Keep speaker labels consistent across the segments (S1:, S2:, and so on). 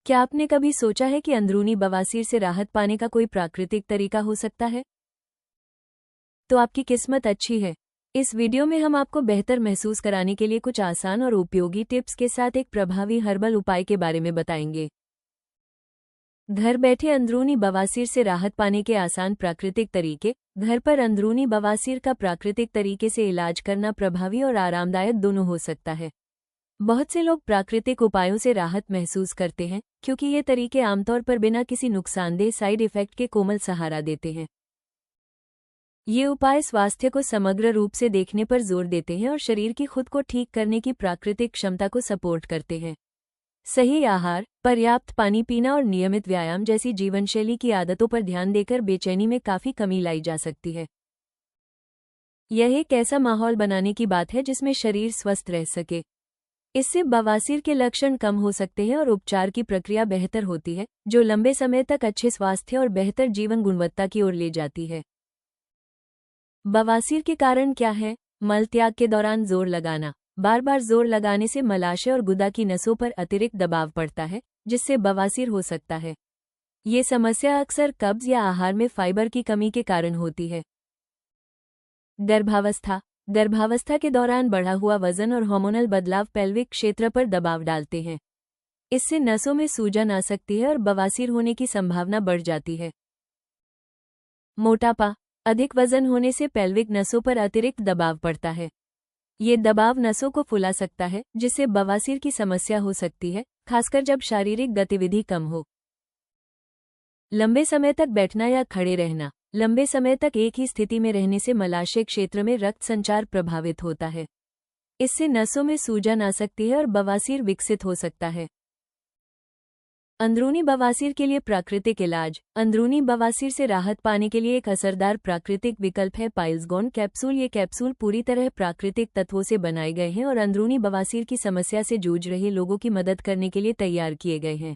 S1: क्या आपने कभी सोचा है कि अंदरूनी बवासीर से राहत पाने का कोई प्राकृतिक तरीका हो सकता है? तो आपकी किस्मत अच्छी है। इस वीडियो में हम आपको बेहतर महसूस कराने के लिए कुछ आसान और उपयोगी टिप्स के साथ एक प्रभावी हर्बल उपाय के बारे में बताएंगे। घर बैठे अंदरूनी बवासीर से राहत पाने के आसान प्राकृतिक तरीके। घर पर अंदरूनी बवासीर का प्राकृतिक तरीके से इलाज करना प्रभावी और आरामदायक दोनों हो सकता है। बहुत से लोग प्राकृतिक उपायों से राहत महसूस करते हैं क्योंकि ये तरीके आमतौर पर बिना किसी नुकसानदेह साइड इफेक्ट के कोमल सहारा देते हैं। ये उपाय स्वास्थ्य को समग्र रूप से देखने पर जोर देते हैं और शरीर की खुद को ठीक करने की प्राकृतिक क्षमता को सपोर्ट करते हैं। सही आहार, पर्याप्त पानी पीना और नियमित व्यायाम जैसी जीवनशैली की आदतों पर ध्यान देकर बेचैनी में काफी कमी लाई जा सकती है। यह एक ऐसा माहौल बनाने की बात है जिसमें शरीर स्वस्थ रह सके। इससे बवासीर के लक्षण कम हो सकते हैं और उपचार की प्रक्रिया बेहतर होती है, जो लंबे समय तक अच्छे स्वास्थ्य और बेहतर जीवन गुणवत्ता की ओर ले जाती है। बवासीर के कारण क्या है? मल त्याग के दौरान जोर लगाना। बार बार जोर लगाने से मलाशय और गुदा की नसों पर अतिरिक्त दबाव पड़ता है, जिससे बवासीर हो सकता है। ये समस्या अक्सर कब्ज या आहार में फाइबर की कमी के कारण होती है। गर्भावस्था। गर्भावस्था के दौरान बढ़ा हुआ वजन और हार्मोनल बदलाव पेल्विक क्षेत्र पर दबाव डालते हैं। इससे नसों में सूजन आ सकती है और बवासीर होने की संभावना बढ़ जाती है। मोटापा। अधिक वजन होने से पेल्विक नसों पर अतिरिक्त दबाव पड़ता है। ये दबाव नसों को फुला सकता है, जिससे बवासीर की समस्या हो सकती है, खासकर जब शारीरिक गतिविधि कम हो। लंबे समय तक बैठना या खड़े रहना। लंबे समय तक एक ही स्थिति में रहने से मलाशय क्षेत्र में रक्त संचार प्रभावित होता है। इससे नसों में सूजन आ सकती है और बवासीर विकसित हो सकता है। अंदरूनी बवासीर के लिए प्राकृतिक इलाज। अंदरूनी बवासीर से राहत पाने के लिए एक असरदार प्राकृतिक विकल्प है पाइल्सगोन कैप्सूल। ये कैप्सूल पूरी तरह प्राकृतिक तत्वों से बनाए गए हैं और अंदरूनी बवासीर की समस्या से जूझ रहे लोगों की मदद करने के लिए तैयार किए गए हैं।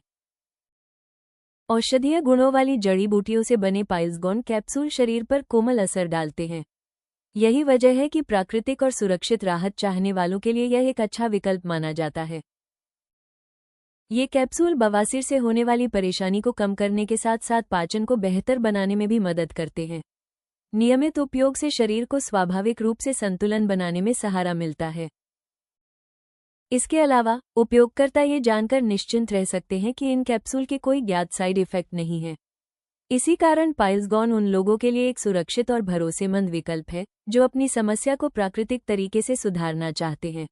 S1: औषधीय गुणों वाली जड़ी बूटियों से बने पाइल्सगोन कैप्सूल शरीर पर कोमल असर डालते हैं। यही वजह है कि प्राकृतिक और सुरक्षित राहत चाहने वालों के लिए यह एक अच्छा विकल्प माना जाता है। ये कैप्सूल बवासीर से होने वाली परेशानी को कम करने के साथ साथ पाचन को बेहतर बनाने में भी मदद करते हैं। नियमित उपयोग से शरीर को स्वाभाविक रूप से संतुलन बनाने में सहारा मिलता है। इसके अलावा उपयोगकर्ता ये जानकर निश्चिंत रह सकते हैं कि इन कैप्सूल के कोई ज्ञात साइड इफेक्ट नहीं है। इसी कारण पाइल्सगोन उन लोगों के लिए एक सुरक्षित और भरोसेमंद विकल्प है जो अपनी समस्या को प्राकृतिक तरीके से सुधारना चाहते हैं।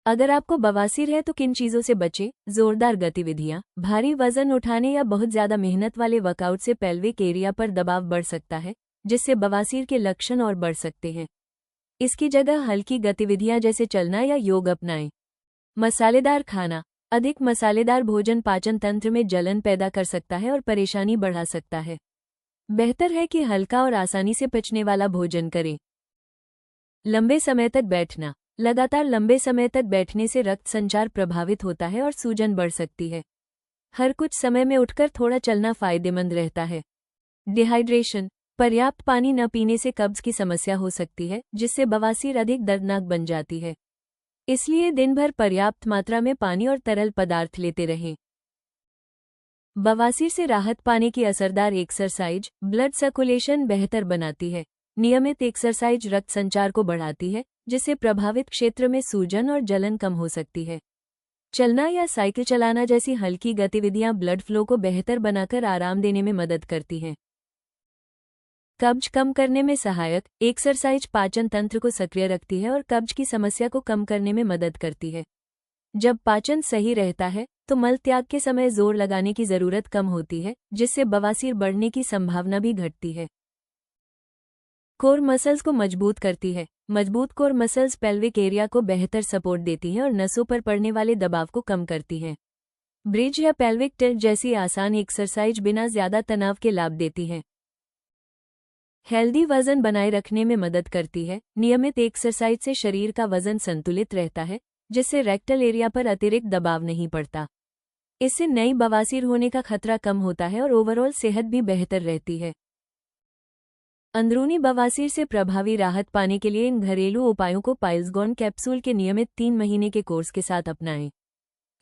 S1: अगर आपको बवासीर है तो किन चीजों से बचें? जोरदार गतिविधियां। भारी वजन उठाने या बहुत ज्यादा मेहनत वाले वर्कआउट से पेल्विक एरिया पर दबाव बढ़ सकता है, जिससे बवासीर के लक्षण और बढ़ सकते हैं। इसकी जगह हल्की गतिविधियां जैसे चलना या योग अपनाएं। मसालेदार खाना। अधिक मसालेदार भोजन पाचन तंत्र में जलन पैदा कर सकता है और परेशानी बढ़ा सकता है। बेहतर है कि हल्का और आसानी से पचने वाला भोजन करें। लंबे समय तक बैठना। लगातार लंबे समय तक बैठने से रक्त संचार प्रभावित होता है और सूजन बढ़ सकती है। हर कुछ समय में उठकर थोड़ा चलना फायदेमंद रहता है। डिहाइड्रेशन। पर्याप्त पानी न पीने से कब्ज की समस्या हो सकती है, जिससे बवासीर अधिक दर्दनाक बन जाती है। इसलिए दिन भर पर्याप्त मात्रा में पानी और तरल पदार्थ लेते रहें। बवासीर से राहत पाने की असरदार एक्सरसाइज। ब्लड सर्कुलेशन बेहतर बनाती है। नियमित एक्सरसाइज रक्त संचार को बढ़ाती है, जिससे प्रभावित क्षेत्र में सूजन और जलन कम हो सकती है। चलना या साइकिल चलाना जैसी हल्की गतिविधियां ब्लड फ्लो को बेहतर बनाकर आराम देने में मदद करती हैं। कब्ज कम करने में सहायक एक्सरसाइज पाचन तंत्र को सक्रिय रखती है और कब्ज की समस्या को कम करने में मदद करती है। जब पाचन सही रहता है तो मल त्याग के समय जोर लगाने की जरूरत कम होती है, जिससे बवासीर बढ़ने की संभावना भी घटती है। कोर मसल्स को मजबूत करती है। मजबूत कोर मसल्स पेल्विक एरिया को बेहतर सपोर्ट देती हैं और नसों पर पड़ने वाले दबाव को कम करती हैं। ब्रिज या पेल्विक टिल्ट जैसी आसान एक्सरसाइज बिना ज्यादा तनाव के लाभ देती हैं। हेल्दी वजन बनाए रखने में मदद करती है। नियमित एक्सरसाइज से शरीर का वजन संतुलित रहता है, जिससे रेक्टल एरिया पर अतिरिक्त दबाव नहीं पड़ता। इससे नई बवासीर होने का खतरा कम होता है और ओवरऑल सेहत भी बेहतर रहती है। अंदरूनी बवासीर से प्रभावी राहत पाने के लिए इन घरेलू उपायों को पाइल्सगोन कैप्सूल के नियमित 3 महीने के कोर्स के साथ अपनाएं।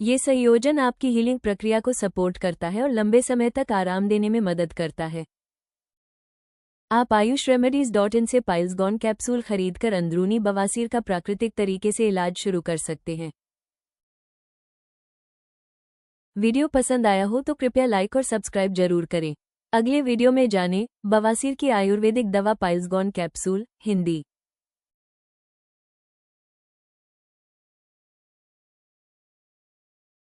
S1: ये संयोजन आपकी हीलिंग प्रक्रिया को सपोर्ट करता है और लंबे समय तक आराम देने में मदद करता है। आप ayushremedies.in से पाइल्स गॉन कैप्सूल खरीदकर अंदरूनी बवासीर का प्राकृतिक तरीके से इलाज शुरू कर सकते हैं। वीडियो पसंद आया हो तो कृपया लाइक और सब्सक्राइब जरूर करें। अगले वीडियो में जानें बवासीर की आयुर्वेदिक दवा पाइल्स गॉन कैप्सूल हिंदी।